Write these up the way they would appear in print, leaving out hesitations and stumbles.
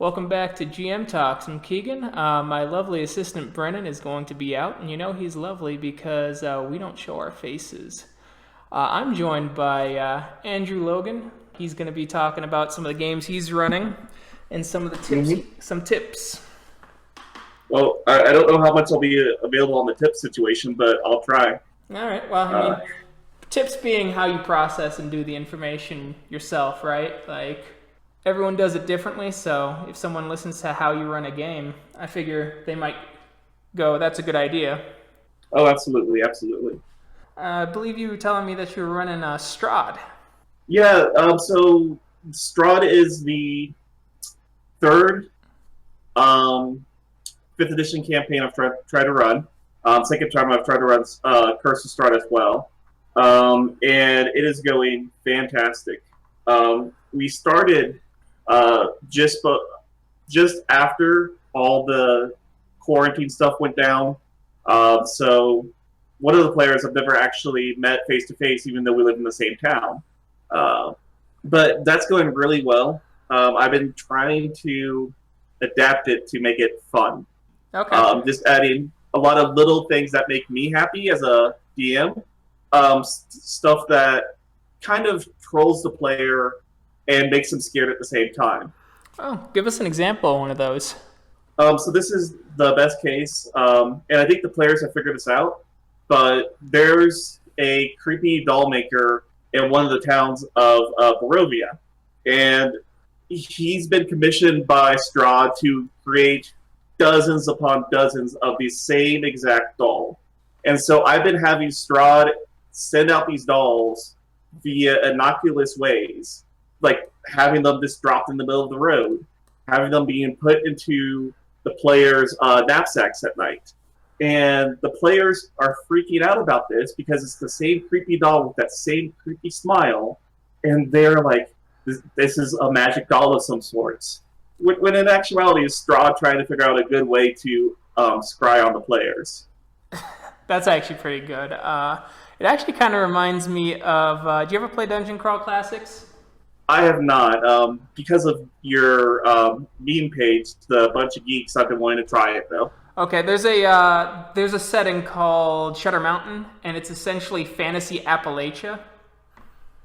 Welcome back to GM Talks. I'm Keegan. My lovely assistant Brennan is going to be out, and he's lovely because we don't show our faces. I'm joined by Andrew Logan. He's going to be talking about some of the games he's running and some of the tips. Some tips. Well, I don't know how much I'll be available on the tip situation, but I'll try. All right. Well, tips being how you process and do the information yourself, right? Like, everyone does it differently, so if someone listens to how you run a game, I figure they might go, that's a good idea. Oh, absolutely, absolutely. I believe you were telling me that you were running Strad. Yeah, so Strahd is the third fifth edition campaign I've tried to run. Second time I've tried to run Curse of Strad as well. And it is going fantastic. We started just after all the quarantine stuff went down. So one of the players I've never actually met face to face, even though we live in the same town. But that's going really well. I've been trying to adapt it to make it fun. Okay. Just adding a lot of little things that make me happy as a DM. Stuff that kind of trolls the player and makes them scared at the same time. Oh, give us an example of one of those. So this is the best case, and I think the players have figured this out. But there's a creepy doll maker in one of the towns of Barovia, and he's been commissioned by Strahd to create dozens upon dozens of the same exact doll. And so I've been having Strahd send out these dolls via innocuous ways, like having them just dropped in the middle of the road, having them being put into the players' knapsacks at night. And the players are freaking out about this because it's the same creepy doll with that same creepy smile, and they're like, this is a magic doll of some sorts. When in actuality, it's Strahd trying to figure out a good way to scry on the players. That's actually pretty good. It actually kind of reminds me of. Do you ever play Dungeon Crawl Classics? I have not. Because of your meme page, the bunch of geeks, I've been wanting to try it, though. Okay, there's a setting called Shutter Mountain, and it's essentially fantasy Appalachia.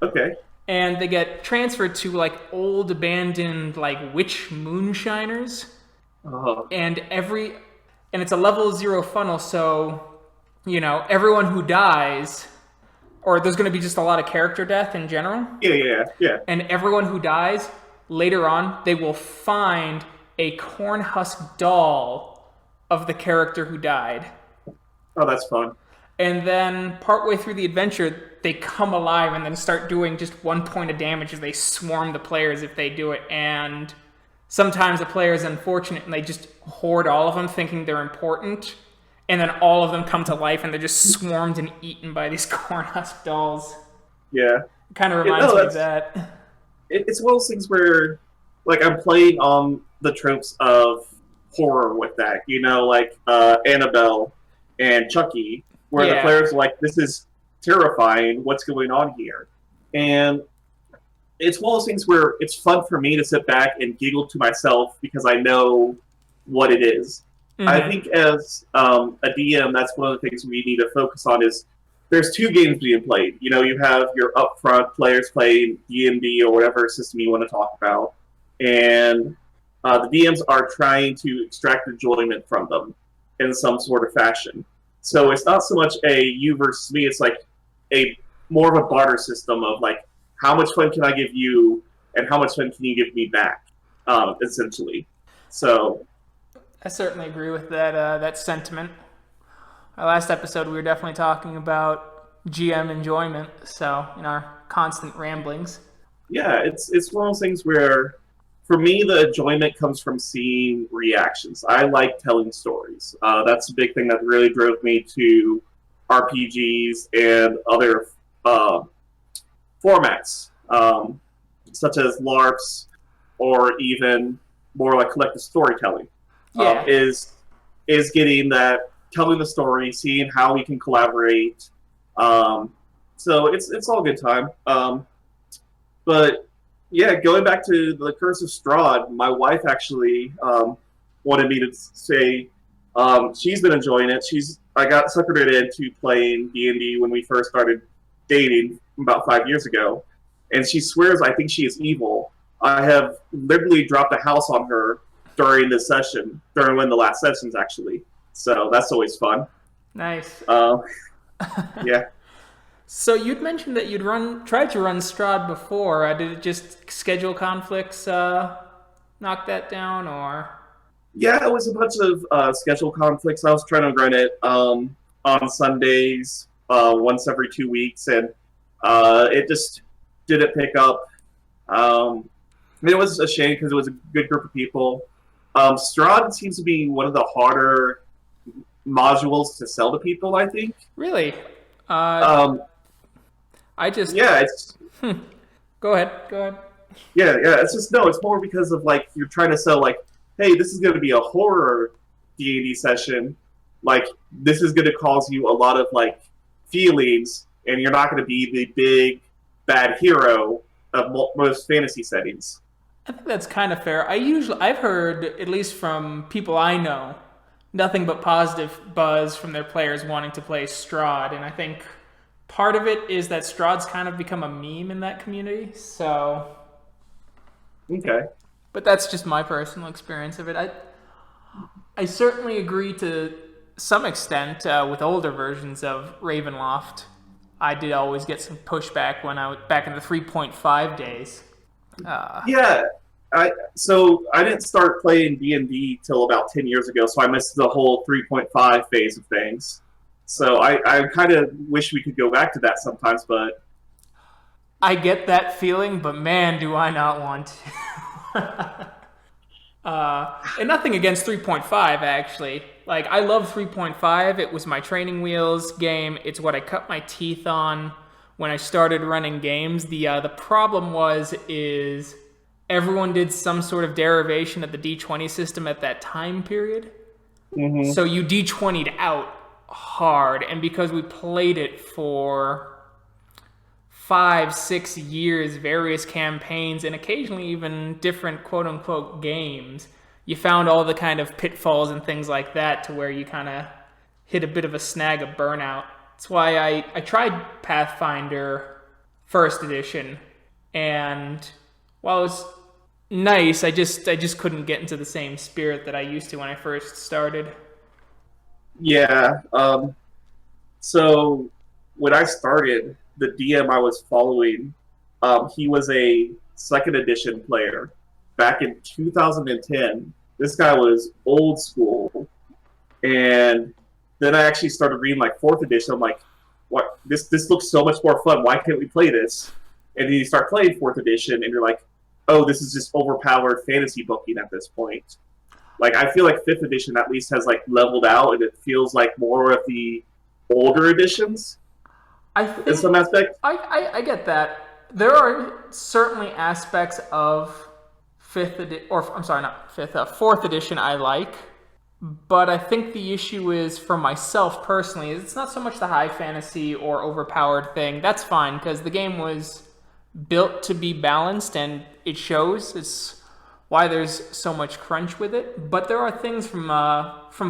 Okay. And they get transferred to like old abandoned like witch moonshiners, Uh, and it's a level 0 funnel, so everyone who dies, or there's going to be just a lot of character death in general, yeah. and everyone who dies later on, they will find a corn husk doll of the character who died. Oh, that's fun. And then partway through the adventure, they come alive and then start doing just 1 point of damage as they swarm the players if they do it. And sometimes the player is unfortunate and they just hoard all of them thinking they're important. And then all of them come to life and they're just swarmed and eaten by these corn husk dolls. Yeah. It kind of reminds me of that. It's one of those things where, like, I'm playing on the tropes of horror with that. Like Annabelle and Chucky, where the players are like, this is terrifying, what's going on here? And it's one of those things where it's fun for me to sit back and giggle to myself because I know what it is. Mm-hmm. I think as a DM, that's one of the things we need to focus on is there's two games being played. You have your upfront players playing D&D or whatever system you want to talk about, and the DMs are trying to extract enjoyment from them in some sort of fashion. So it's not so much a you versus me, it's like a more of a barter system of like, how much fun can I give you and how much fun can you give me back, essentially. So I certainly agree with that sentiment. Our last episode, we were definitely talking about GM enjoyment, so in our constant ramblings. Yeah, it's one of those things where, for me, the enjoyment comes from seeing reactions. I like telling stories. That's a big thing that really drove me to RPGs and other formats, such as LARPs or even more like collective storytelling. Is getting that, telling the story, seeing how we can collaborate. So it's all good time. But Yeah, going back to the Curse of Strad, my wife actually wanted me to say she's been enjoying it. I got suckered into playing D&D when we first started dating about 5 years ago, and she swears I think she is evil. I have literally dropped a house on her during this session, during one of the last sessions actually. So that's always fun. Nice. Yeah. So you'd mentioned that tried to run Strahd before. Did it just schedule conflicts knock that down, or? Yeah, it was a bunch of schedule conflicts. I was trying to run it on Sundays once every 2 weeks, and it just didn't pick up. It was a shame because it was a good group of people. Strahd seems to be one of the harder modules to sell to people, I think. Really? I just Yeah, it's go ahead. Go ahead. yeah. It's just no. It's more because of like you're trying to sell like, hey, this is going to be a horror D&D session. Like this is going to cause you a lot of like feelings, and you're not going to be the bad hero of most fantasy settings. I think that's kind of fair. I've heard, at least from people I know, nothing but positive buzz from their players wanting to play Strahd, and I think part of it is that Strahd's kind of become a meme in that community. So, Okay. but that's just my personal experience of it. I certainly agree to some extent with older versions of Ravenloft. I did always get some pushback when I was back in the 3.5 days. Yeah. I didn't start playing D&D till about 10 years ago, so I missed the whole 3.5 phase of things. So I kind of wish we could go back to that sometimes, but I get that feeling, but man, do I not want to. And nothing against 3.5, actually. Like, I love 3.5. It was my training wheels game. It's what I cut my teeth on when I started running games. The problem is everyone did some sort of derivation of the D20 system at that time period. mm-hmm. So you D20'd out hard. And because we played it for 5-6 years, various campaigns, and occasionally even different quote-unquote games, you found all the kind of pitfalls and things like that to where you kind of hit a bit of a snag of burnout. That's why I tried Pathfinder First Edition, and while it was nice, I just couldn't get into the same spirit that I used to when I first started. Yeah. So when I started, the DM I was following, he was a second edition player back in 2010. This guy was old school, and then I actually started reading like fourth edition. I'm like, what? This looks so much more fun. Why can't we play this? And then you start playing fourth edition, and you're like, oh, this is just overpowered fantasy booking at this point. Like I feel like fifth edition at least has like leveled out, and it feels like more of the older editions. I think, In some aspect. I get that. There are certainly aspects of fourth edition I like, but I think the issue is for myself personally, it's not so much the high fantasy or overpowered thing. That's fine because the game was built to be balanced and it shows. It's why there's so much crunch with it. But there are things from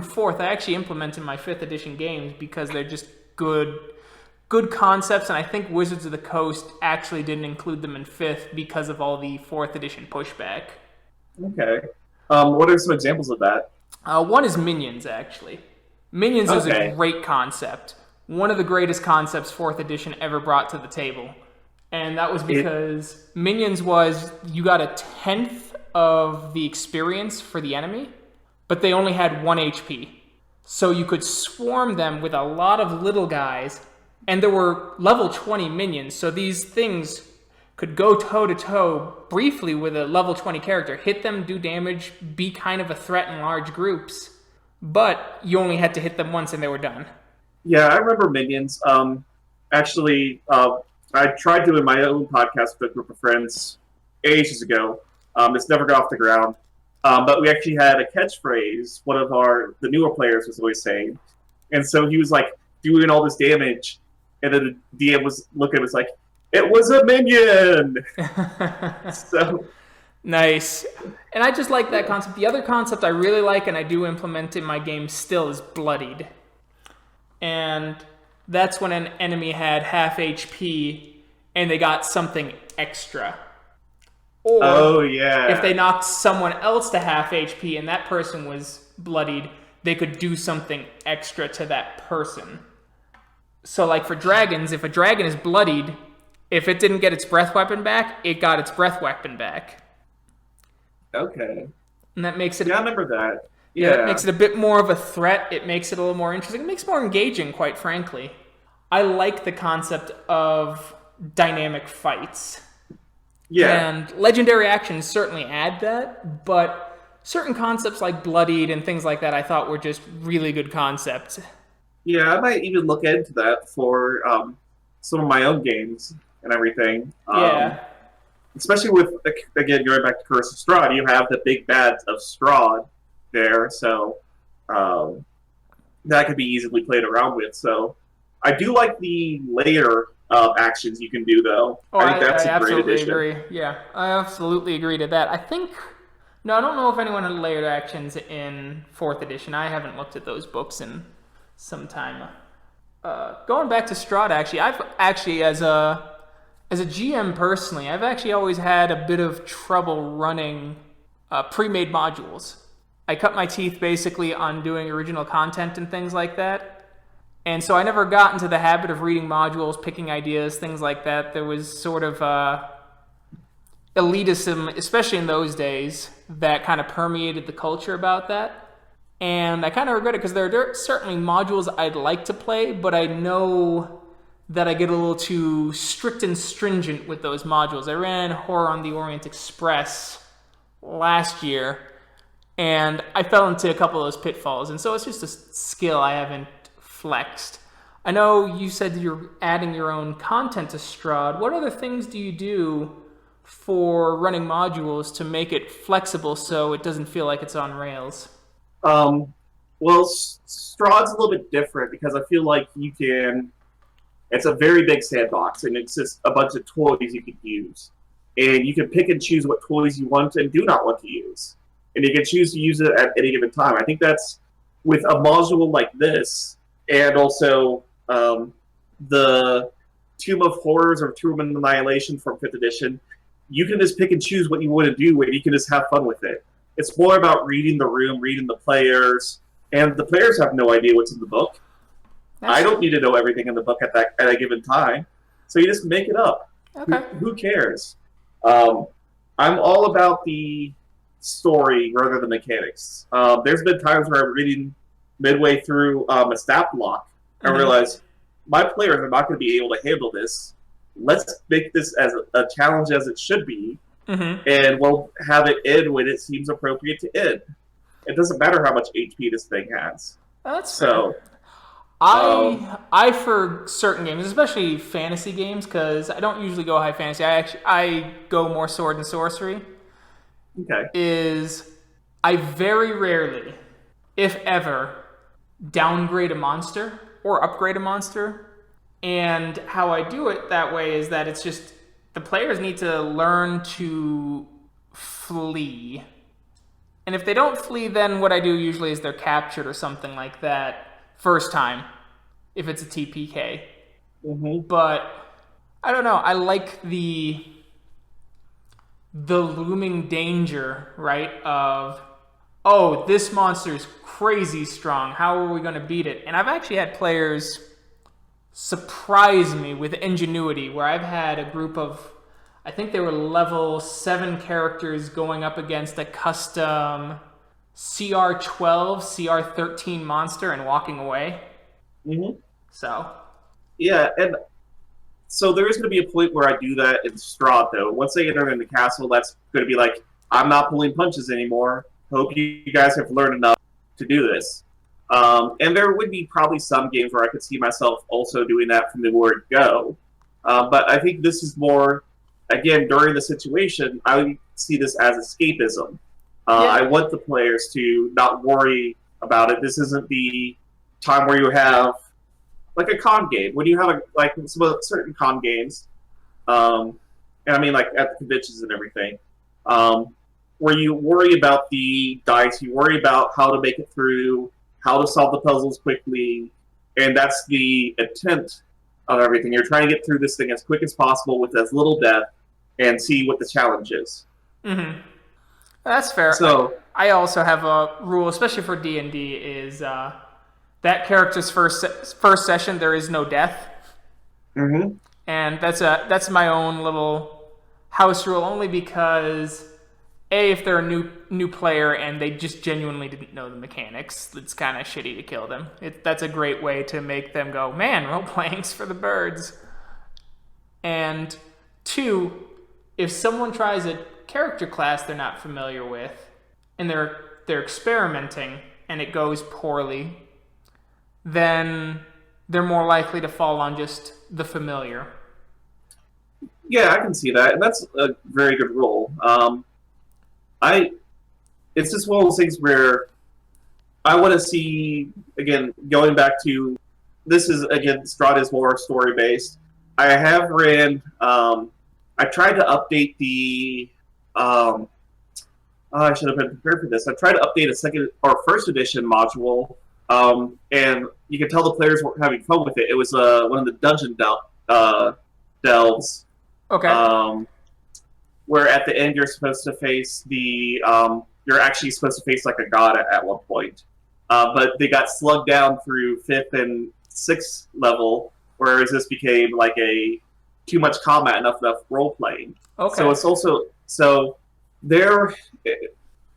fourth I actually implement in my fifth edition games because they're just good concepts, and I think Wizards of the Coast actually didn't include them in fifth because of all the fourth edition pushback. Okay. What are some examples of that? One is Minions, actually. Minions is a great concept. One of the greatest concepts fourth edition ever brought to the table. And that was because Minions was, you got a 10th of the experience for the enemy, but they only had 1 HP. So you could swarm them with a lot of little guys, and there were level 20 minions, so these things could go toe-to-toe briefly with a level 20 character, hit them, do damage, be kind of a threat in large groups, but you only had to hit them once and they were done. Yeah, I remember Minions. Actually, I tried doing my own podcast with a group of friends ages ago. It's never got off the ground. But we actually had a catchphrase one of the newer players was always saying. And so he was like doing all this damage, and then the DM was looking at us like, It was a minion. So Nice. And I just like that concept. The other concept I really like and I do implement in my game still is bloodied. And that's when an enemy had half HP and they got something extra. Or oh yeah, if they knocked someone else to half HP and that person was bloodied, they could do something extra to that person. So like for dragons, if a dragon is bloodied, if it didn't get its breath weapon back, it got its breath weapon back. okay. And that makes it... Yeah, I remember that. Yeah, Yeah. it makes it a bit more of a threat. It makes it a little more interesting. It makes it more engaging, quite frankly. I like the concept of dynamic fights. Yeah. And legendary actions certainly add that, but certain concepts like bloodied and things like that I thought were just really good concepts. Yeah, I might even look into that for some of my own games and everything. Yeah. Especially with, again, going back to Curse of Strad, you have the big bad of Strad there, so that could be easily played around with. So I do like the layer actions you can do, though. Oh, I think that's I a great absolutely addition. agree. Yeah, I absolutely agree to that. I think... No, I don't know if anyone had layered actions in 4th edition. I haven't looked at those books in some time. Going back to Strahd, actually, I've actually, as a GM personally, I've actually always had a bit of trouble running pre-made modules. I cut my teeth basically on doing original content and things like that. And so I never got into the habit of reading modules, picking ideas, things like that. There was sort of elitism, especially in those days, that kind of permeated the culture about that. And I kind of regret it because there are certainly modules I'd like to play, but I know that I get a little too strict and stringent with those modules. I ran Horror on the Orient Express last year, and I fell into a couple of those pitfalls. And so it's just a skill I haven't flexed. I know you said you're adding your own content to Strahd. What other things do you do for running modules to make it flexible so it doesn't feel like it's on rails? Well, Strahd's a little bit different because I feel like you can... It's a very big sandbox, and it's just a bunch of toys you can use. And you can pick and choose what toys you want and do not want to use. And you can choose to use it at any given time. I think that's, with a module like this, and also the Tomb of Horrors or Tomb of Annihilation from 5th edition, you can just pick and choose what you want to do, and you can just have fun with it. It's more about reading the room, reading the players, and the players have no idea what's in the book. I don't need to know everything in the book at a given time, so you just make it up. Okay. Who cares? I'm all about the story rather than mechanics. There's been times where I'm reading midway through a stat block and realize my players are not going to be able to handle this. Let's make this as a challenge as it should be, and we'll have it end when it seems appropriate to end. It doesn't matter how much HP this thing has. That's so. Fair. I for certain games, especially fantasy games, because I don't usually go high fantasy. I go more sword and sorcery. Okay. I very rarely, if ever, downgrade a monster or upgrade a monster. And how I do it that way is that it's just the players need to learn to flee. And if they don't flee, then what I do usually is they're captured or something like that first time, if it's a TPK. But I don't know. I like the looming danger, right? Of, oh, this monster's crazy strong. How are we going to beat it? And I've actually had players surprise me with ingenuity, where I've had a group of, I think they were level 7 characters going up against a custom CR12, CR13 monster and walking away. So. Yeah, and so there is going to be a point where I do that in Strahd, though. Once they enter in the castle, that's going to be like, I'm not pulling punches anymore. Hope you guys have learned enough to do this. And there would be probably some games where I could see myself also doing that from the word go. But I think this is more, again, during the situation, I would see this as escapism. I want the players to not worry about it. This isn't the time where you have, like a con game. When you have, some certain con games, and I mean like at the conventions and everything, um, where you worry about the dice, you worry about how to make it through, how to solve the puzzles quickly, and that's the intent of everything. You're trying to get through this thing as quick as possible with as little death, and see what the challenge is. Mm-hmm. That's fair. So I also have a rule, especially for D&D, is that character's first session there is no death, mm-hmm. and that's my own little house rule, only because if they're a new player and they just genuinely didn't know the mechanics, it's kind of shitty to kill them. That's a great way to make them go, man, role playing's for the birds. And two, if someone tries a character class they're not familiar with and they're experimenting and it goes poorly, then they're more likely to fall on just the familiar. Yeah, I can see that, and that's a very good rule. It's just one of those things where I want to see, again, going back to, this is, again, Strahd is more story based. I have ran, I tried to update the, I should have been prepared for this. I tried to update a second or first edition module, and you could tell the players weren't having fun with it. It was one of the dungeon delves. Okay. Where at the end you're supposed to face the you're actually supposed to face like a god at one point, but they got slugged down through 5th and 6th level, whereas this became like a too much combat, enough role playing. Okay. So it's also there.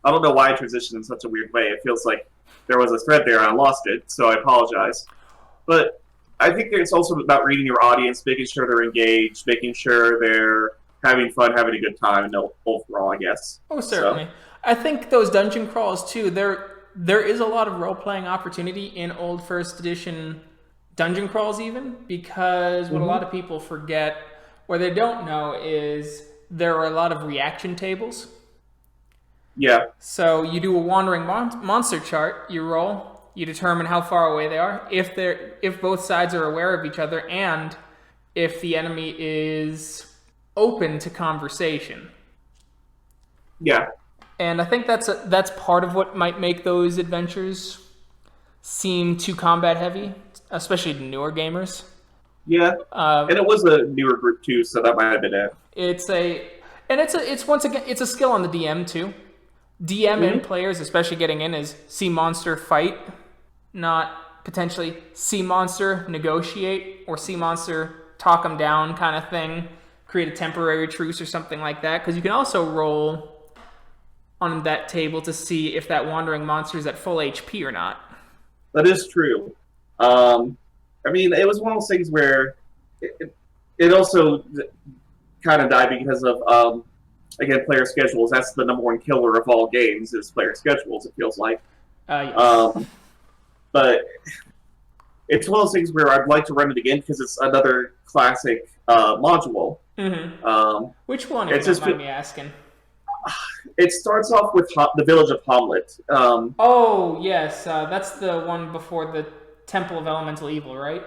I don't know why I transitioned in such a weird way. It feels like there was a thread there and I lost it, so I apologize. But I think it's also about reading your audience, making sure they're engaged, making sure they're having fun, having a good time, and overall, I guess. Oh, certainly. So. I think those dungeon crawls, too, there is a lot of role-playing opportunity in old first edition dungeon crawls even, because what a lot of people forget, or they don't know, is there are a lot of reaction tables. Yeah. So you do a wandering monster chart, you roll, you determine how far away they are, if both sides are aware of each other, and if the enemy is open to conversation. Yeah. And I think that's part of what might make those adventures seem too combat heavy, especially to newer gamers. Yeah. And it was a newer group too, so that might have been it. It's once again it's a skill on the DM too. DM and players, especially getting in, is see monster fight, not potentially see monster negotiate or see monster talk them down kind of thing. Create a temporary truce or something like that, because you can also roll on that table to see if that wandering monster is at full HP or not. That is true. I mean, it was one of those things where it also kind of died because of, again, player schedules. That's the number one killer of all games, is player schedules, it feels like. Yes. But it's one of those things where I'd like to run it again because it's another classic module. Mm-hmm. Which one, if you don't mind me asking? It starts off with the village of Hamlet. Oh, yes. That's the one before the Temple of Elemental Evil, right?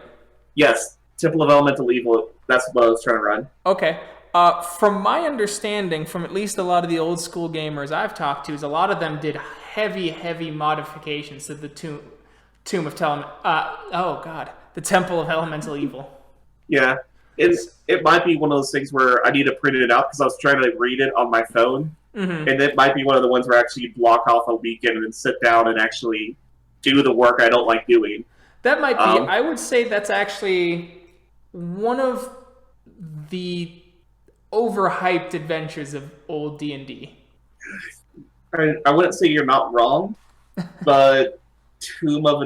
Yes, Temple of Elemental Evil. That's what I was trying to run. Okay. From my understanding, from at least a lot of the old school gamers I've talked to, is a lot of them did heavy modifications to the Tomb of the Temple of Elemental Evil. Yeah. It might be one of those things where I need to print it out because I was trying to read it on my phone. Mm-hmm. And it might be one of the ones where I actually block off a weekend and then sit down and actually do the work I don't like doing. That might be. I would say that's actually one of the overhyped adventures of old D&D. I wouldn't say you're not wrong, but Tomb of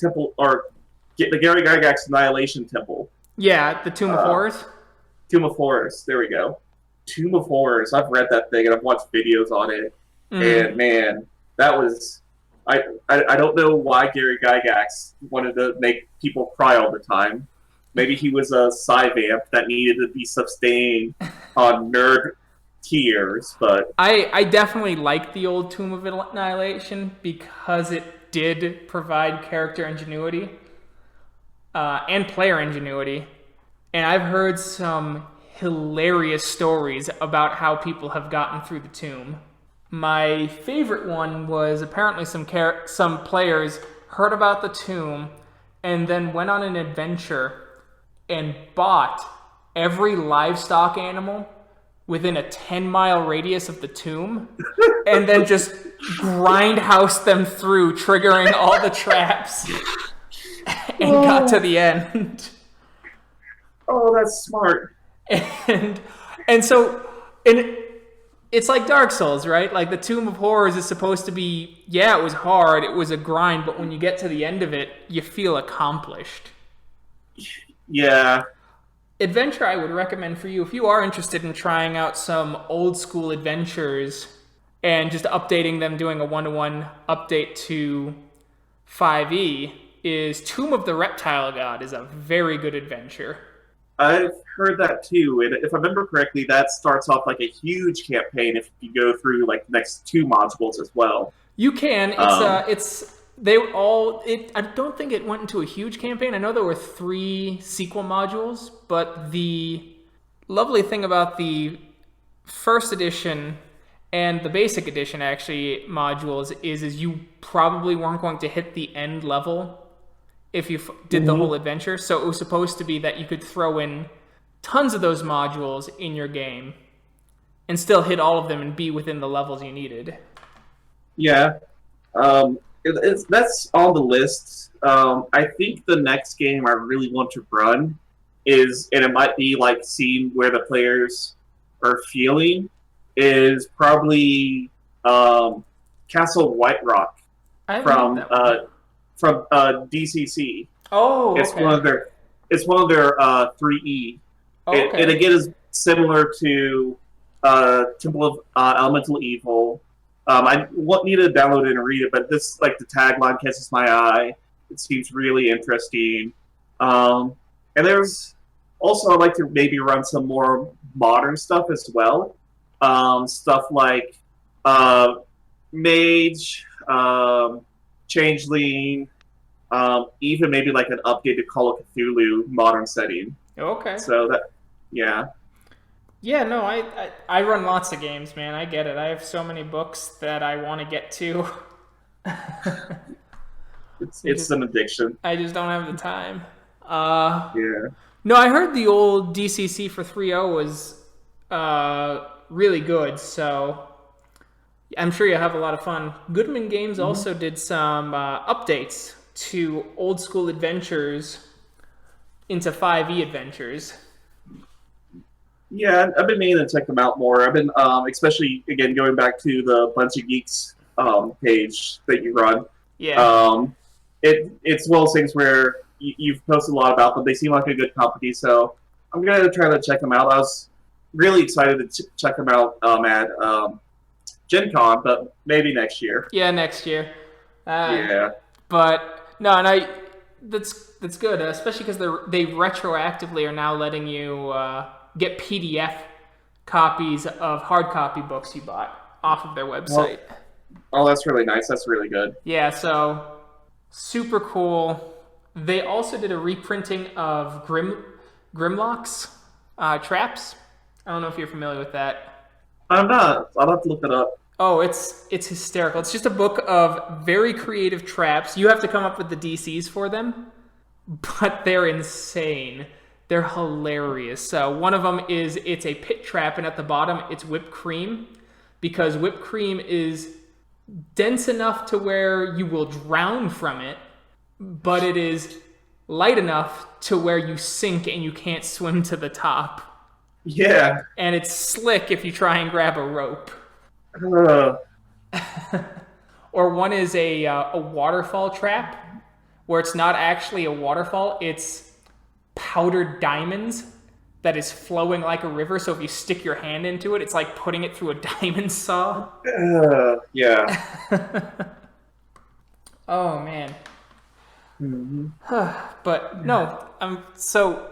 Temple, or the Gary Gygax Annihilation Temple. Yeah, the Tomb of Horrors? Tomb of Horrors, there we go. Tomb of Horrors, I've read that thing and I've watched videos on it. Mm. And man, that was... I don't know why Gary Gygax wanted to make people cry all the time. Maybe he was a Psy-vamp that needed to be sustained on nerd tears, but... I definitely like the old Tomb of Annihilation because it did provide character ingenuity and player ingenuity. And I've heard some hilarious stories about how people have gotten through the tomb. My favorite one was apparently some players heard about the tomb and then went on an adventure and bought every livestock animal within a 10-mile radius of the tomb and then just grindhouse them through, triggering all the traps, and got to the end. Oh, that's smart. And so it's like Dark Souls, right? Like the Tomb of Horrors is supposed to be, yeah, it was hard, it was a grind, but when you get to the end of it, you feel accomplished. Yeah. Adventure I would recommend for you, if you are interested in trying out some old school adventures and just updating them, doing a one-to-one update to 5e, is Tomb of the Reptile God is a very good adventure. I've heard that too, and if I remember correctly, that starts off like a huge campaign if you go through like the next 2 modules as well. You can. I don't think it went into a huge campaign. I know there were 3 sequel modules, but the lovely thing about the first edition and the basic edition actually modules is you probably weren't going to hit the end level if you did the whole adventure. So it was supposed to be that you could throw in tons of those modules in your game and still hit all of them and be within the levels you needed. Yeah. That's on the list. I think the next game I really want to run is, and it might be like seeing where the players are feeling, is probably Castle White Rock from DCC. Oh, okay. It's one of their 3E. Okay. And again is similar to Temple of Elemental Evil. I need to download it and read it, but this, like, the tagline catches my eye. It seems really interesting. And there's also, I'd like to maybe run some more modern stuff as well. Stuff like Mage, Changeling, even maybe like an updated Call of Cthulhu modern setting. Okay. So that, yeah. Yeah, no, I run lots of games, man. I get it. I have so many books that I want to get to. It's an addiction. I just don't have the time. Yeah. No, I heard the old DCC for 3.0 was really good, so I'm sure you'll have a lot of fun. Goodman Games also did some updates to old school adventures into 5e adventures. Yeah, I've been meaning to check them out more. I've been, especially, again, going back to the Bunch of Geeks page that you run. Yeah. It's one of those things where you've posted a lot about them. They seem like a good company, so I'm going to try to check them out. I was really excited to check them out at Gen Con, but maybe next year. Yeah, next year. Yeah. But, no, and that's good, especially because they retroactively are now letting you get PDF copies of hard copy books you bought off of their website. Oh, that's really nice. That's really good. Yeah, so super cool. They also did a reprinting of Grimlock's traps. I don't know if you're familiar with that. I'm not. I'll have to look it up. Oh, it's hysterical. It's just a book of very creative traps. You have to come up with the DCs for them, but they're insane. They're hilarious. One of them is it's a pit trap, and at the bottom it's whipped cream, because whipped cream is dense enough to where you will drown from it, but it is light enough to where you sink and you can't swim to the top. Yeah. And it's slick if you try and grab a rope. Or one is a waterfall trap, where it's not actually a waterfall, it's powdered diamonds that is flowing like a river, so if you stick your hand into it, it's like putting it through a diamond saw. Yeah. Oh, man. But, no, so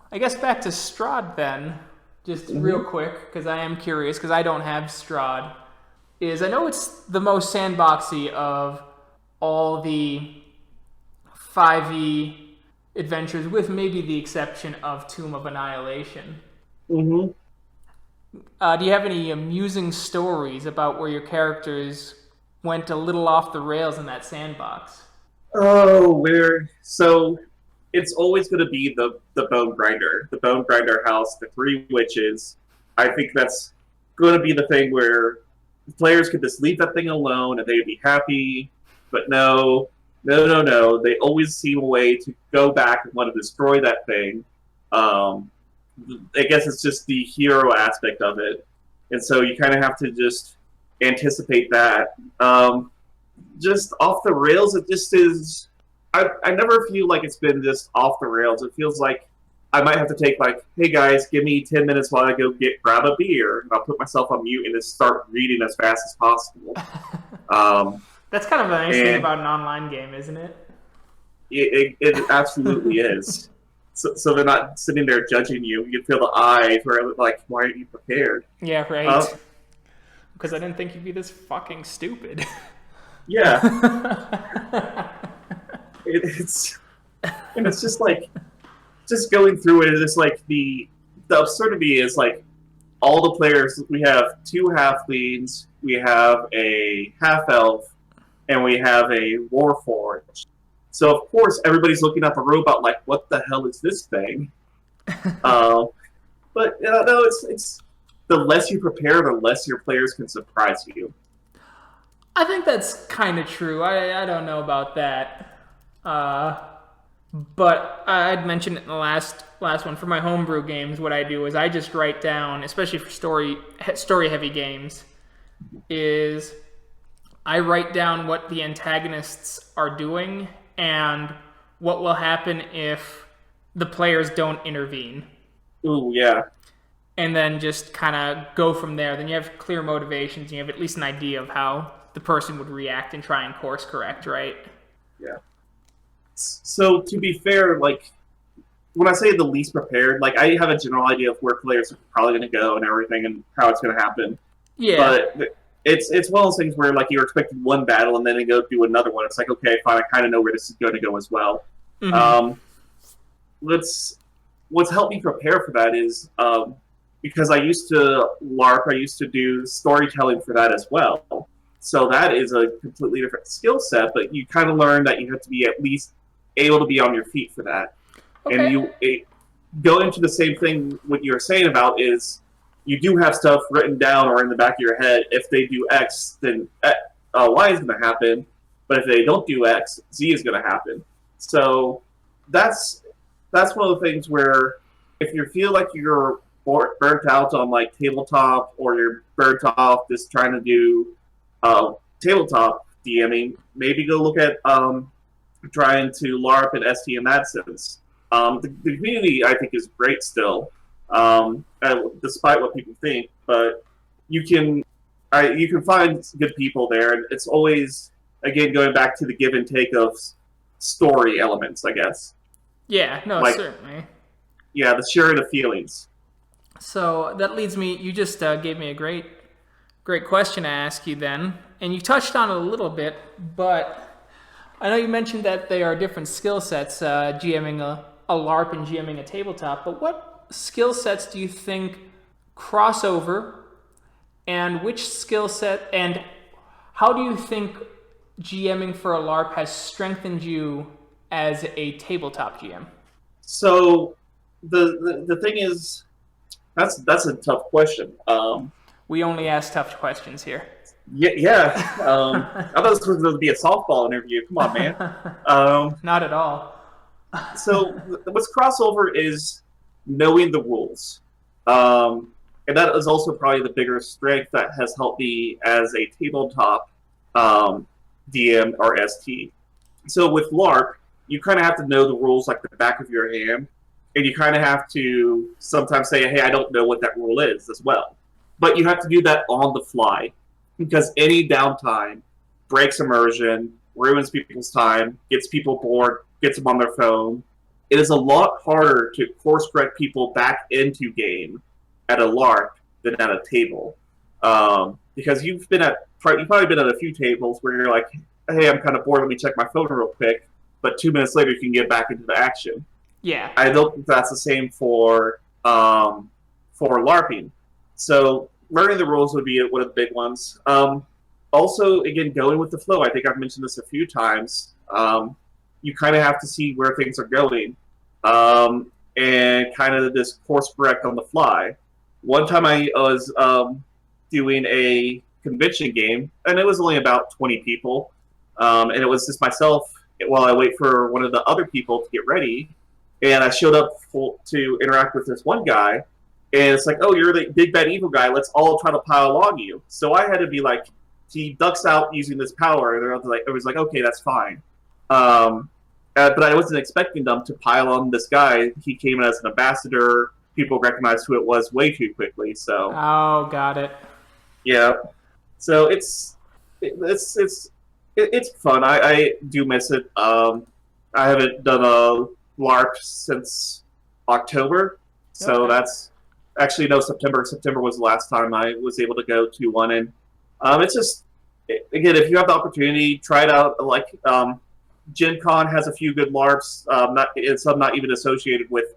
I guess back to Strad then, just real quick, because I am curious, because I don't have Strad, is I know it's the most sandboxy of all the 5e adventures, with maybe the exception of Tomb of Annihilation. Mm-hmm. Do you have any amusing stories about where your characters went a little off the rails in that sandbox? Oh, where so it's always going to be the bone grinder house, the three witches. I think that's going to be the thing where players could just leave that thing alone and they'd be happy. But no, no, no, no. They always see a way to go back and want to destroy that thing. Um, I guess it's just the hero aspect of it, and so you kind of have to just anticipate that. Just off the rails, it just is. I never feel like it's been just off the rails. It feels like I might have to take like, hey guys, give me 10 minutes while I go grab a beer, and I'll put myself on mute and just start reading as fast as possible. Um, That's kind of a nice thing and about an online game, isn't it? it absolutely is. So they're not sitting there judging you. You feel the eyes where like, why aren't you prepared? Yeah, Uh, right. Because I didn't think you'd be this fucking stupid. yeah, it's and it's just like just going through it. It's like the absurdity is like all the players. We have two halflings, we have a half elf, and we have a warforged. So of course everybody's looking at the robot like, what the hell is this thing? Uh, but no, it's the less you prepare, the less your players can surprise you. I think that's kind of true. I don't know about that. Uh, but I'd mentioned it in the last one. For my homebrew games, what I do is I just write down, especially for story heavy games, is I write down what the antagonists are doing and what will happen if the players don't intervene. Ooh, yeah, And then just kind of go from there. Then you have clear motivations and you have at least an idea of how the person would react and try and course correct, right? yeah. So to be fair, like when I say the least prepared, like I have a general idea of where players are probably going to go and everything and how it's going to happen. Yeah. But it's one of those things where like you're expecting one battle and then they go do another one. It's like, okay, fine, I kind of know where this is going to go as well. Mm-hmm. Um, let's what's helped me prepare for that is because I used to LARP, I used to do storytelling for that as well. So that is a completely different skill set, but you kind of learn that you have to be at least able to be on your feet for that. And Okay. go into the same thing. What you're saying about is you do have stuff written down or in the back of your head. If they do X, then Y is going to happen. But if they don't do X, Z is going to happen. So that's one of the things where if you feel like you're burnt out on like tabletop or you're burnt off just trying to do tabletop DMing, maybe go look at trying to LARP and ST in that sense. The community, I think, is great still, despite what people think. But you can you can find good people there, and it's always again going back to the give and take of story elements, I guess. Yeah, no, Like certainly. yeah, the sharing of feelings. So that leads me, you just gave me a great question to ask you then. And you touched on it a little bit, but I know you mentioned that they are different skill sets, GMing a LARP and GMing a tabletop, but what skill sets do you think cross over, and which skill set, and how do you think GMing for a LARP has strengthened you as a tabletop GM? So the thing is, that's a tough question. We only ask tough questions here. Yeah, yeah. I thought this was going to be a softball interview. Come on, man. Not at all. So what's crossover is knowing the rules, and that is also probably the bigger strength that has helped me as a tabletop DM or ST. So with LARP, you kind of have to know the rules like the back of your hand, and you kind of have to sometimes say, "Hey, I don't know what that rule is" as well. But you have to do that on the fly because any downtime breaks immersion, ruins people's time, gets people bored, gets them on their phone. It is a lot harder to course correct people back into game at a LARP than at a table, because you've probably been at a few tables where you're like, "Hey, I'm kind of bored. Let me check my phone real quick." But 2 minutes later, you can get back into the action. Yeah. I don't think that's the same for for LARPing. So learning the rules would be one of the big ones. Also, again, going with the flow. I think I've mentioned this a few times. You kind of have to see where things are going, and kind of just course correct on the fly. One time I was doing a convention game, and it was only about 20 people, and it was just myself while I wait for one of the other people to get ready. And I showed up to interact with this one guy, and it's like, oh, you're the big bad evil guy. Let's all try to pile on you. So I had to be like, he ducks out using this power, and it was like, okay, that's fine. But I wasn't expecting them to pile on this guy. He came in as an ambassador. People recognized who it was way too quickly. So got it. Yeah, so it's fun. I do miss it. I haven't done a LARP since October, so that's actually no September. September was the last time I was able to go to one, and it's just again, if you have the opportunity, try it out. Like Gen Con has a few good LARPs. Some not even associated with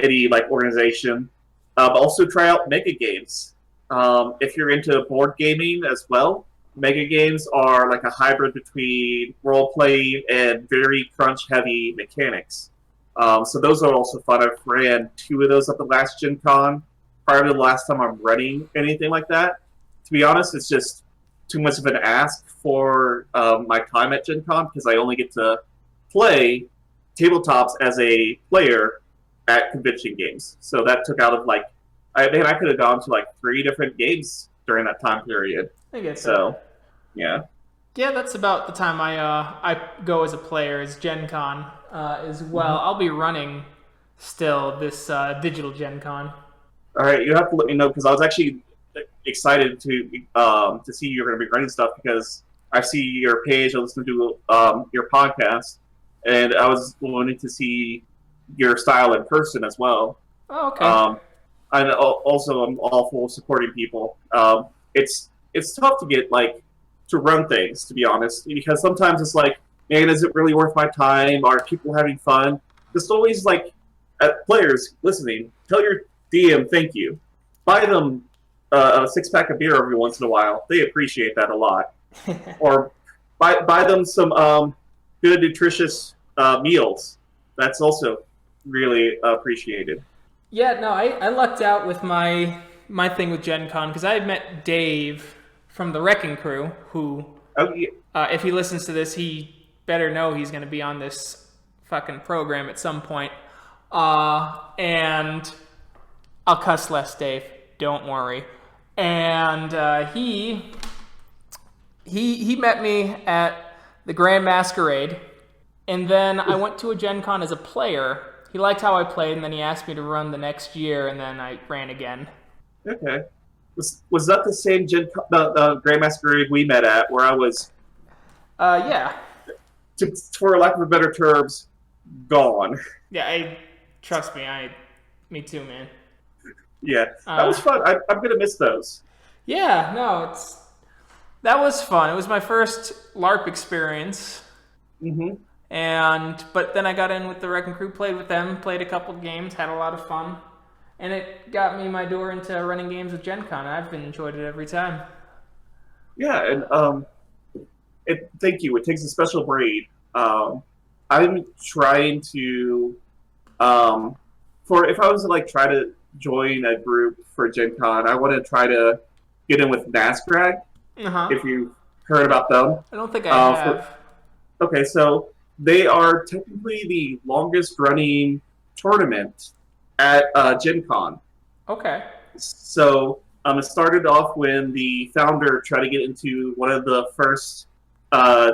any like organization. Also try out mega games. If you're into board gaming as well, mega games are like a hybrid between role playing and very crunch heavy mechanics. So those are also fun. I've ran 2 of those at the last Gen Con. Prior to the last time I'm running anything like that, to be honest, it's just too much of an ask for my time at Gen Con because I only get to play tabletops as a player at convention games. So that took out of like, I could have gone to like 3 different games during that time period. I guess so. Yeah. Yeah, that's about the time I go as a player as Gen Con as well. I'll be running still this digital Gen Con. All right, you have to let me know because I was actually excited to see you're going to be running stuff because I see your page, I listen to your podcast, and I was wanting to see your style in person as well. Oh, okay. And also, I'm all for supporting people. It's tough to get like to run things, to be honest, because sometimes it's like, man, is it really worth my time? Are people having fun? Just always like, players listening, tell your DM thank you. Buy them a 6-pack of beer every once in a while. They appreciate that a lot. Or buy them some good, nutritious meals. That's also really appreciated. Yeah, no, I lucked out with my thing with Gen Con because I had met Dave from the Wrecking Crew, who, if he listens to this, he better know he's going to be on this fucking program at some point. And I'll cuss less, Dave. Don't worry. And he met me at the Grand Masquerade, and then I went to a Gen Con as a player. He liked how I played, and then he asked me to run the next year, and then I ran again. Okay. Was that the same the Grand Masquerade we met at, where I was... yeah. For lack of better terms, gone. Yeah, trust me, me too, man. Yeah, that was fun. I'm going to miss those. Yeah, no, that was fun. It was my first LARP experience. Mm-hmm. But then I got in with the Wrecking Crew, played with them, played a couple games, had a lot of fun. And it got me my door into running games with Gen Con. I've enjoyed it every time. Yeah, and thank you. It takes a special breed. I'm trying to, if I was to like try to join a group for Gen Con, I want to try to get in with NASCRAG. If you've heard about them. I don't think I have. Okay, so they are technically the longest running tournament at Gen Con. Okay. So it started off when the founder tried to get into one of the first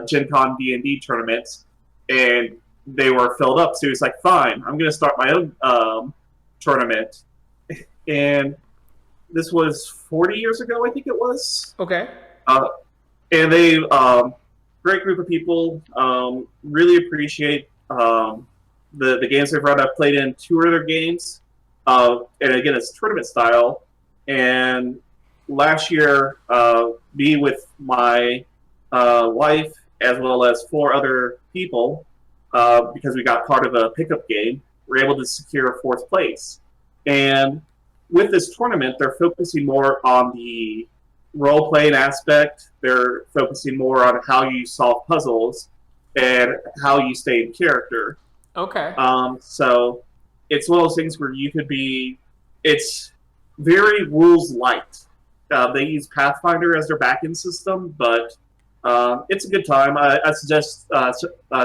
Gen Con D&D tournaments, and they were filled up. So he was like, fine, I'm going to start my own tournament. And this was 40 years ago, I think it was. Okay. And they, great group of people, really appreciate the games they've run. I've played in 2 of their games, and again, it's tournament style. And last year, me with my wife, as well as 4 other people, because we got part of a pickup game, were able to secure 4th place. And with this tournament, they're focusing more on the role-playing aspect. They're focusing more on how you solve puzzles and how you stay in character. Okay. So it's one of those things where you could be. It's very rules light. They use Pathfinder as their back-end system, but it's a good time. I suggest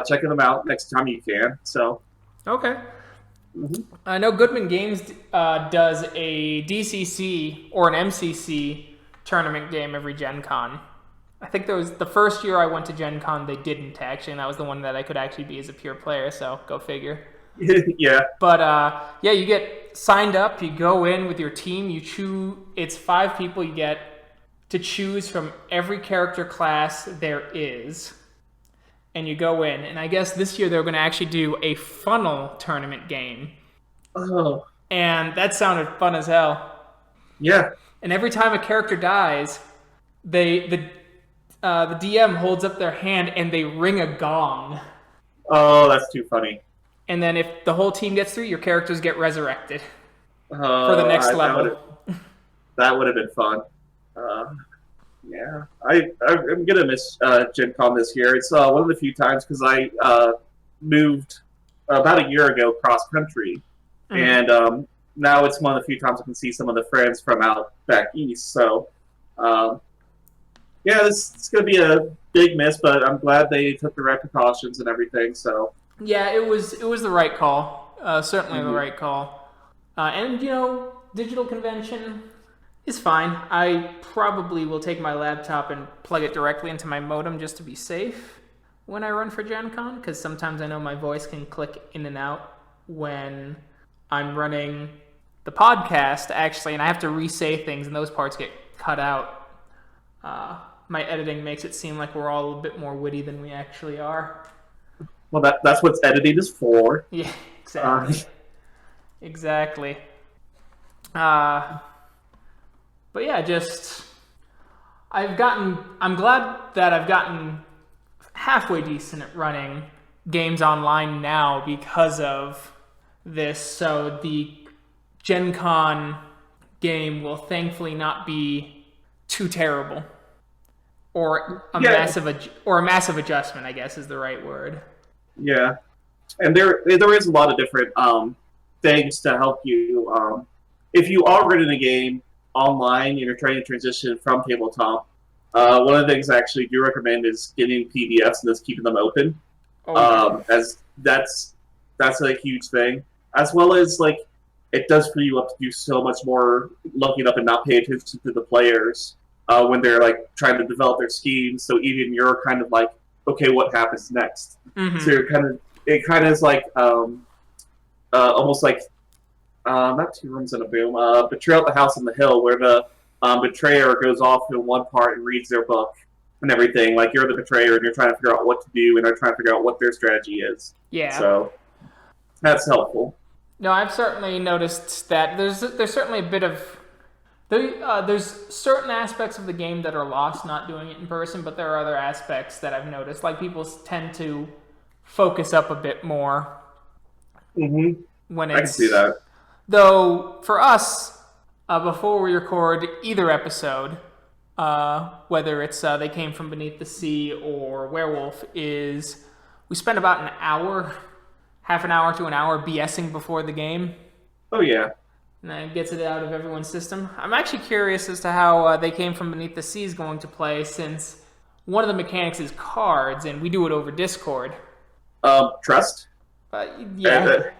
checking them out next time you can. So. Okay. Mm-hmm. I know Goodman Games does a DCC or an MCC tournament game every Gen Con. I think there was the first year I went to Gen Con, they didn't actually, and that was the one that I could actually be as a pure player, so go figure. Yeah. But yeah, you get signed up, you go in with your team, you choose, it's 5 people, you get to choose from every character class there is. And you go in, and I guess this year they're going to actually do a funnel tournament game. Oh. And that sounded fun as hell. Yeah. And every time a character dies, the DM holds up their hand and they ring a gong. Oh, that's too funny. And then if the whole team gets through, your characters get resurrected for the next level. That would have been fun. Yeah, I'm gonna miss Gen Con this year. It's one of the few times because I moved about a year ago cross country, and now it's one of the few times I can see some of the friends from out back east. So, yeah, this is gonna be a big miss, but I'm glad they took the right precautions and everything. So, yeah, it was the right call. Certainly the right call. And you know, digital convention is fine. I probably will take my laptop and plug it directly into my modem just to be safe when I run for Gen Con, because sometimes I know my voice can click in and out when I'm running the podcast, actually, and I have to re-say things, and those parts get cut out. My editing makes it seem like we're all a bit more witty than we actually are. Well, that's what editing is for. Yeah, exactly. Exactly. But yeah, I'm glad that I've gotten halfway decent at running games online now because of this. So the Gen Con game will thankfully not be too terrible, or a massive adjustment, I guess is the right word. Yeah, and there is a lot of different things to help you. If you are running a game online and you're trying to transition from tabletop, one of the things I actually do recommend is getting PDFs and just keeping them open. As that's a huge thing, as well as like it does free you up to do so much more looking up and not pay attention to the players when they're like trying to develop their schemes. So even you're kind of like, okay, what happens next? Mm-hmm. So it kind of is like almost like not Two Rooms in a Boom, Betrayal at the House on the Hill, where the betrayer goes off in one part and reads their book and everything. Like you're the betrayer and you're trying to figure out what to do, and they're trying to figure out what their strategy is. Yeah. So that's helpful. No, I've certainly noticed that there's certainly a bit of there's certain aspects of the game that are lost not doing it in person, but there are other aspects that I've noticed. Like people tend to focus up a bit more. Mm-hmm. When I can see that. Though for us, before we record either episode, whether it's They Came From Beneath the Sea or Werewolf, is we spend about an hour, half an hour to an hour BSing before the game. Oh yeah. And that gets it out of everyone's system. I'm actually curious as to how They Came From Beneath the Sea is going to play, since one of the mechanics is cards, and we do it over Discord. Trust? Yeah.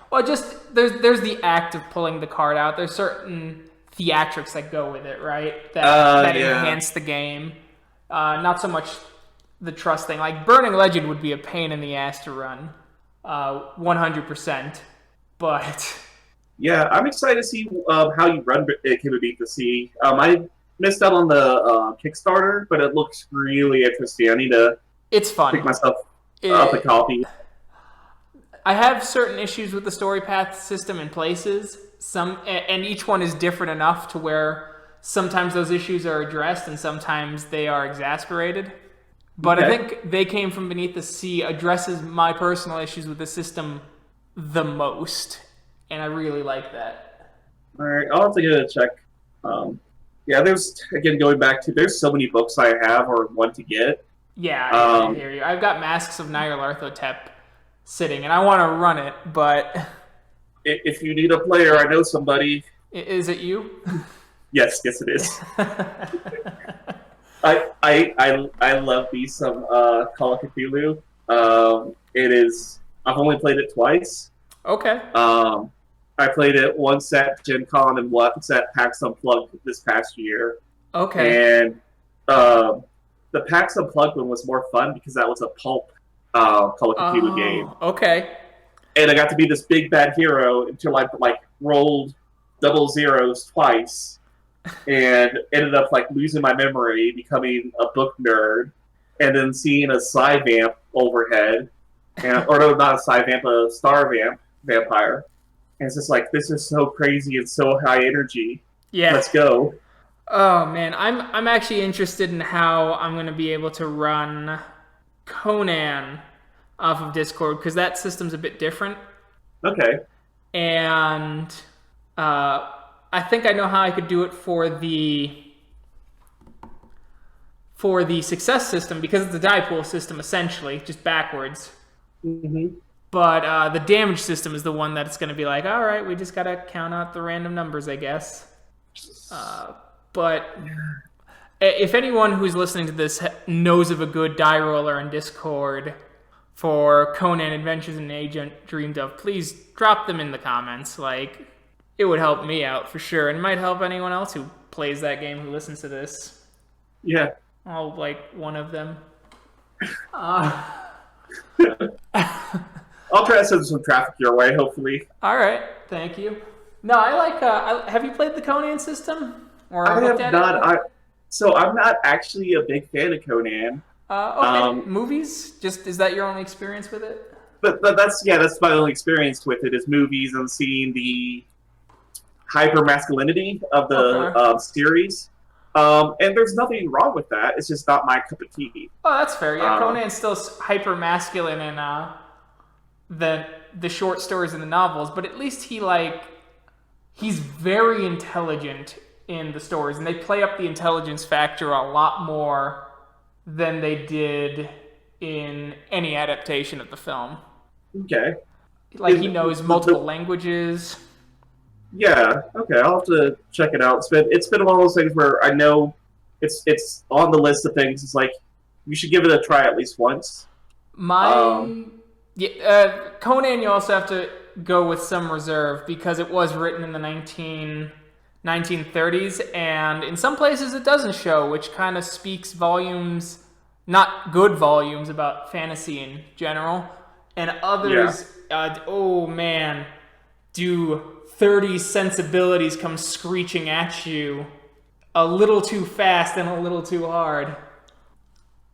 Well, just there's the act of pulling the card out. There's certain theatrics that go with it, right? That enhance the game. Not so much the trust thing. Like Burning Legend would be a pain in the ass to run, 100%. But yeah, I'm excited to see how you run It Came Beneath the Sea. I missed out on the Kickstarter, but it looks really interesting. I need to pick myself up a copy. I have certain issues with the story path system in places. And each one is different enough to where sometimes those issues are addressed and sometimes they are exasperated. But okay. I think They Came From Beneath the Sea addresses my personal issues with the system the most, and I really like that. All right, I'll have to get a check. Yeah, there's again going back to there's so many books I have or want to get. Yeah, I Um, hear you. I've got Masks of Nyarlathotep sitting, and I want to run it, but if you need a player, I know somebody. is it you? Yes, yes, it is. I love me some Call of Cthulhu. It is. I've only played it twice. Okay. I played it once at Gen Con and once at PAX Unplugged this past year. Okay. And the PAX Unplugged one was more fun because that was a pulp Call of Cthulhu game. Okay. And I got to be this big bad hero until I rolled double zeros twice and ended up losing my memory, becoming a book nerd, and then seeing a psi vamp overhead, or no, not a psi vamp, a star vampire. And it's just this is so crazy and so high energy. Yeah. Let's go. Oh man, I'm actually interested in how I'm going to be able to run Conan off of Discord because that system's a bit different. Okay. And I think I know how I could do it for the success system because it's a die pool system essentially, just backwards. Mm-hmm. But the damage system is the one that's going to be all right, we just got to count out the random numbers, I guess. But if anyone who's listening to this knows of a good die roller in Discord for Conan Adventures an Agent Dreamed of, please drop them in the comments. It would help me out for sure, and might help anyone else who plays that game who listens to this. Yeah. I'll one of them. I'll try to send some traffic your way, hopefully. All right, thank you. No, I like. Have you played the Conan system? Or I have not. It? So I'm not actually a big fan of Conan. Okay. Movies? Just is that your only experience with it? But that's my only experience with it is movies and seeing the hyper masculinity of the series. And there's nothing wrong with that. It's just not my cup of tea. Oh, that's fair. Yeah, Conan's still hyper masculine in the short stories and the novels, but at least he's very intelligent in the stories, and they play up the intelligence factor a lot more than they did in any adaptation of the film. Okay. He knows multiple languages. Yeah. Okay. I'll have to check it out. It's been one of those things where I know it's on the list of things. It's you should give it a try at least once. Conan, you also have to go with some reserve because it was written in the 1930s, and in some places it doesn't show, which kind of speaks volumes, not good volumes, about fantasy in general. And others, oh man, do 30 sensibilities come screeching at you a little too fast and a little too hard.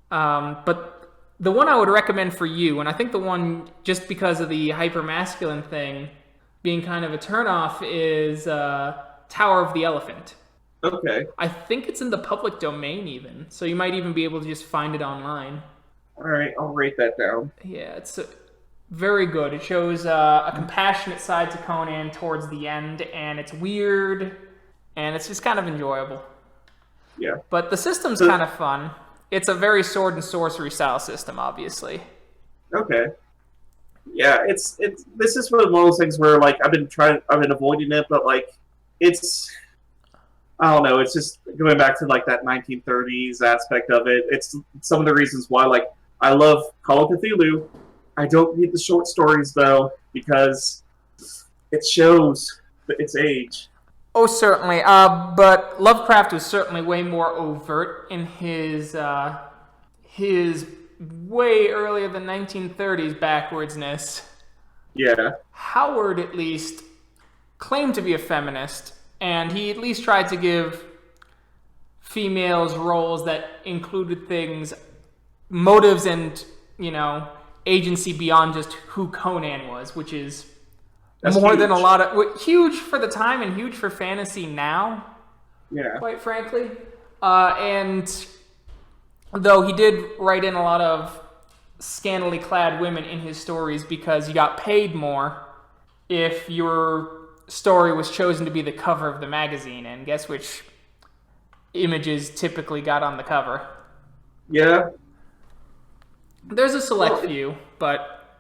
But the one I would recommend for you, and I think the one just because of the hyper-masculine thing being kind of a turnoff, is Tower of the Elephant. Okay. I think it's in the public domain even, so you might even be able to just find it online. All right, I'll write that down. Yeah, it's very good. It shows a compassionate side to Conan towards the end, and it's weird, and it's just kind of enjoyable. Yeah. But the system's kind of fun. It's a very sword and sorcery style system, obviously. Okay. Yeah, it's this is one of those things where I've been avoiding it, but it's I don't know, it's just going back to that 1930s aspect of it. It's some of the reasons why I love Call of Cthulhu. I don't need the short stories though because it shows its age. Oh, certainly. But Lovecraft was certainly way more overt in his way earlier than 1930s backwardsness. Yeah. Howard, at least, claimed to be a feminist, and he at least tried to give females roles that included motives and, agency beyond just who Conan was, which is That's more huge. than a lot of... Huge for the time and huge for fantasy now, Yeah. quite frankly. And though he did write in a lot of scantily clad women in his stories because you got paid more if you were story was chosen to be the cover of the magazine, and guess which images typically got on the cover? Yeah. There's a select few, but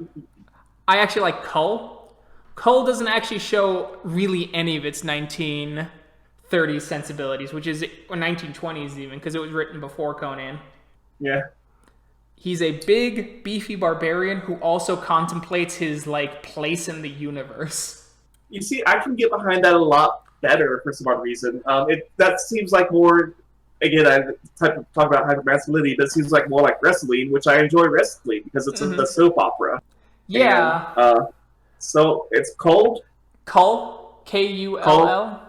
I actually like Cull. Cull doesn't actually show really any of its 1930s sensibilities, which is, or 1920s even, because it was written before Conan. Yeah. He's a big, beefy barbarian who also contemplates his place in the universe. You see, I can get behind that a lot better for some odd reason. That seems like more. Again, I talk about hypermasculinity, but it seems like more like wrestling, which I enjoy wrestling because it's a soap opera. Yeah. And, so it's Cold? Cull? Kull?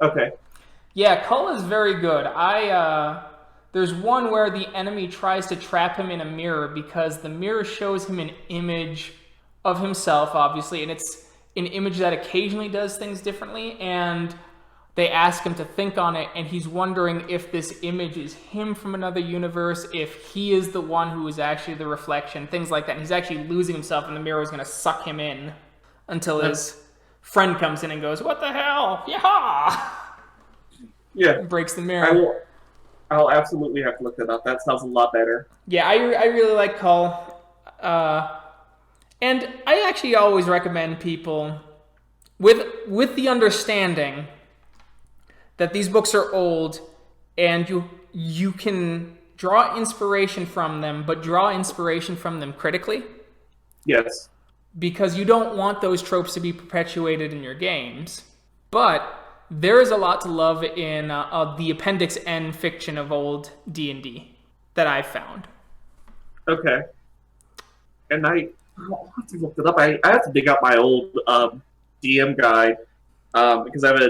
Okay. Yeah, Cull is very good. There's one where the enemy tries to trap him in a mirror because the mirror shows him an image of himself, obviously, and it's an image that occasionally does things differently, and they ask him to think on it, and he's wondering if this image is him from another universe, if he is the one who is actually the reflection, things like that. And he's actually losing himself, and the mirror is going to suck him in until his friend comes in and goes, "What the hell? Yaha!" Yeah. And breaks the mirror. I'll absolutely have to look that up. That sounds a lot better. Yeah, I really like Cull. And I actually always recommend people, with the understanding that these books are old and you can draw inspiration from them, but draw inspiration from them critically. Yes. Because you don't want those tropes to be perpetuated in your games. But there is a lot to love in the Appendix N fiction of old D&D that I've found. Okay. And I'll have to look it up. I have to dig out my old DM guide because I have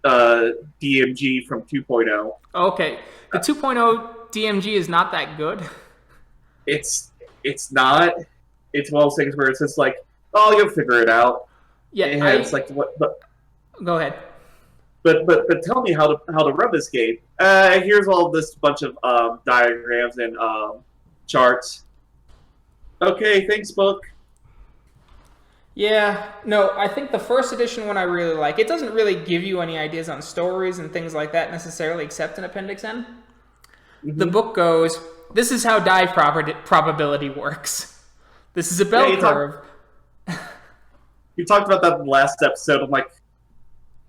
a DMG from 2.0. Okay. The 2.0 DMG is not that good. It's not. It's one of those things where it's just like, oh, you'll figure it out. Yeah, it's like what? Go ahead. But tell me how to run this game. Here's all this bunch of diagrams and charts. Okay, thanks, book. Yeah, no, I think the first edition one I really like. It doesn't really give you any ideas on stories and things like that necessarily, except in Appendix N. Mm-hmm. The book goes, this is how die probability works. This is a bell curve. You talked about that in the last episode. I'm like,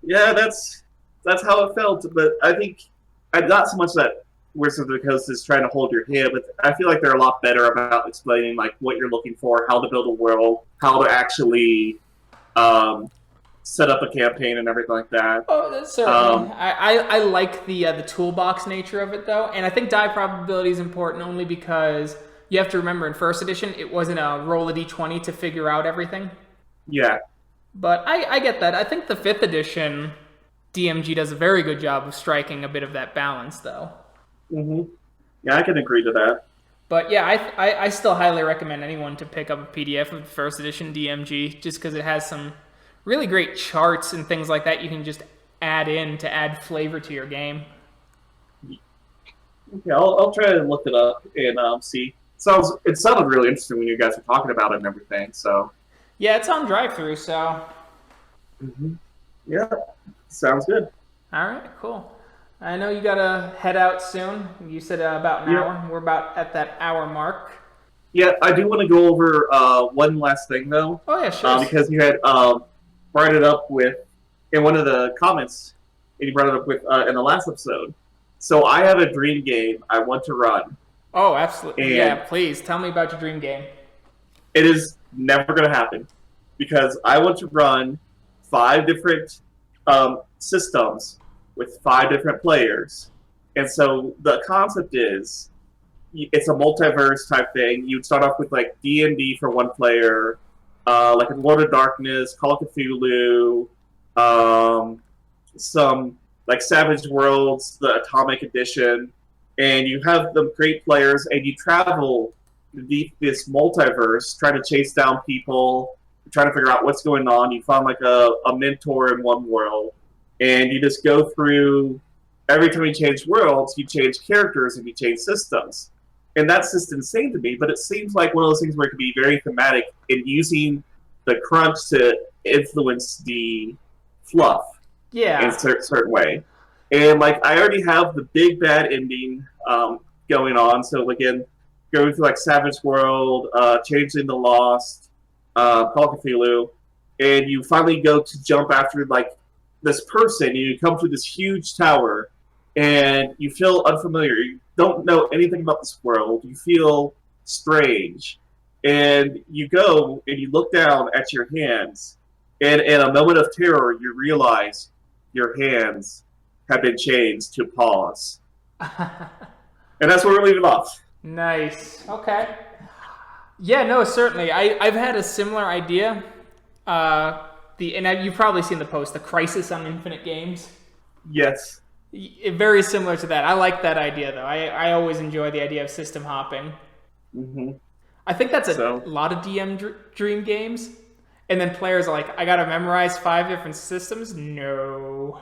yeah, that's how it felt. But I think not so much that Wizards of the Coast is trying to hold your hand, but I feel like they're a lot better about explaining like what you're looking for, how to build a world, how to actually set up a campaign and everything like that. Oh, that's certainly. I like the toolbox nature of it though, and I think die probability is important only because you have to remember in first edition it wasn't a roll a d20 to figure out everything. Yeah. But I get that. I think the 5th edition DMG does a very good job of striking a bit of that balance, though. Mm-hmm. Yeah, I can agree to that. But yeah, I still highly recommend anyone to pick up a PDF of the 1st edition DMG, just because it has some really great charts and things like that you can just add in to add flavor to your game. Okay, I'll try to look it up and see. It sounded really interesting when you guys were talking about it and everything, so... Yeah, it's on drive-thru, so... Mm-hmm. Yeah, sounds good. All right, cool. I know you gotta head out soon. You said about an hour. We're about at that hour mark. Yeah, I do want to go over one last thing, though. Oh, yeah, sure. Because you had brought it up in one of the comments, and you brought it up in the last episode. So I have a dream game I want to run. Oh, absolutely. Yeah, please. Tell me about your dream game. It is never going to happen because I want to run 5 different systems with 5 different players. And so the concept is it's a multiverse type thing. You'd start off with like D&D for 1 player, like a Lord of Darkness, Call of Cthulhu, some like Savage Worlds, the Atomic Edition, and you have them create players and you travel this multiverse, trying to chase down people, trying to figure out what's going on. You find like a mentor in one world, and you just go through. Every time you change worlds, you change characters and you change systems, and that's just insane to me. But it seems like one of those things where it can be very thematic in using the crunch to influence the fluff in Yeah. a certain way. And like I already have the big bad ending going on. So again, going through like Savage World, Changing the Lost, Call of Cthulhu, and you finally go to jump after like this person, and you come through this huge tower, and you feel unfamiliar. You don't know anything about this world. You feel strange, and you go and you look down at your hands, and in a moment of terror, you realize your hands have been changed to paws, and that's where we're leaving off. Nice. Okay. Yeah, no, certainly. I've had a similar idea. You've probably seen the post, the Crisis on Infinite Games. Yes. Very similar to that. I like that idea, though. I always enjoy the idea of system hopping. Mm-hmm. I think that's a lot of DM dream games. And then players are like, I got to memorize 5 different systems? No.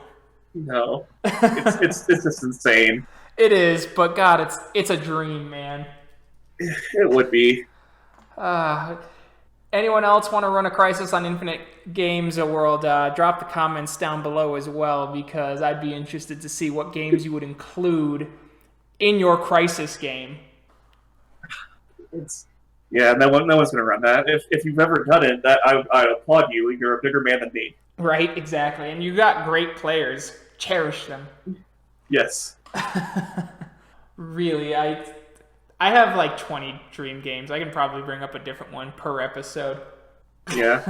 It's just insane. It is, but God, it's a dream, man. It would be. Anyone else want to run a Crisis on Infinite Games world? Drop the comments down below as well, because I'd be interested to see what games you would include in your Crisis game. No one's gonna run that. If you've ever done it, I applaud you. You're a bigger man than me. Right, exactly, and you got great players. Cherish them. Yes. Really, I have like 20 dream games. I can probably bring up a different one per episode. Yeah.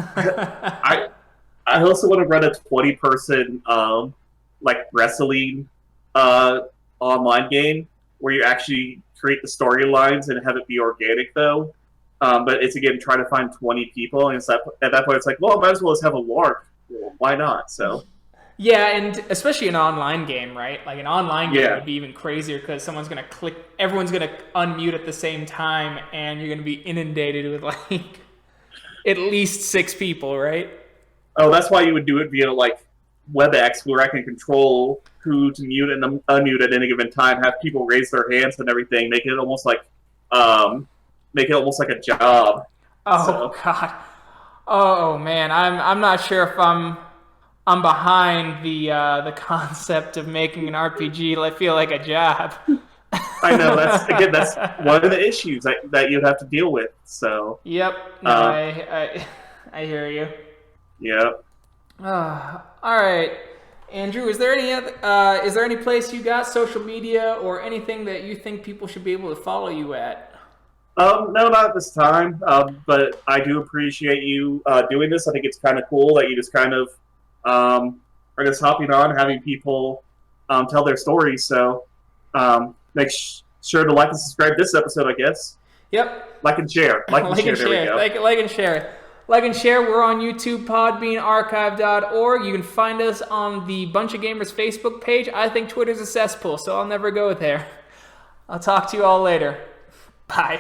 I also want to run a 20-person like wrestling online game where you actually create the storylines and have it be organic though. But it's again trying to find 20 people, and it's at that point it's like, well, I might as well just have a LARP. Well, why not? So. Yeah, and especially an online game, right? Like an online game would be even crazier because everyone's going to unmute at the same time, and you're going to be inundated with like at least 6 people, right? Oh, that's why you would do it via like WebEx, where I can control who to mute and unmute at any given time, have people raise their hands and everything, make it almost like a job. Oh God. Oh man, I'm not sure if I'm behind the concept of making an RPG I feel like a job. I know that's one of the issues that you'd have to deal with. So. Yep. No, I hear you. Yep. All right, Andrew. Is there any place you got social media or anything that you think people should be able to follow you at? No, not at this time. But I do appreciate you doing this. I think it's kind of cool that you just kind of are just hopping on, having people tell their stories. So make sure to like and subscribe this episode, I guess. Yep. Like and share. Like and share. There we go. Like and share. Like and share. We're on YouTube, Podbean, Archive.org. You can find us on the Bunch of Gamers Facebook page. I think Twitter's a cesspool, so I'll never go there. I'll talk to you all later. Bye.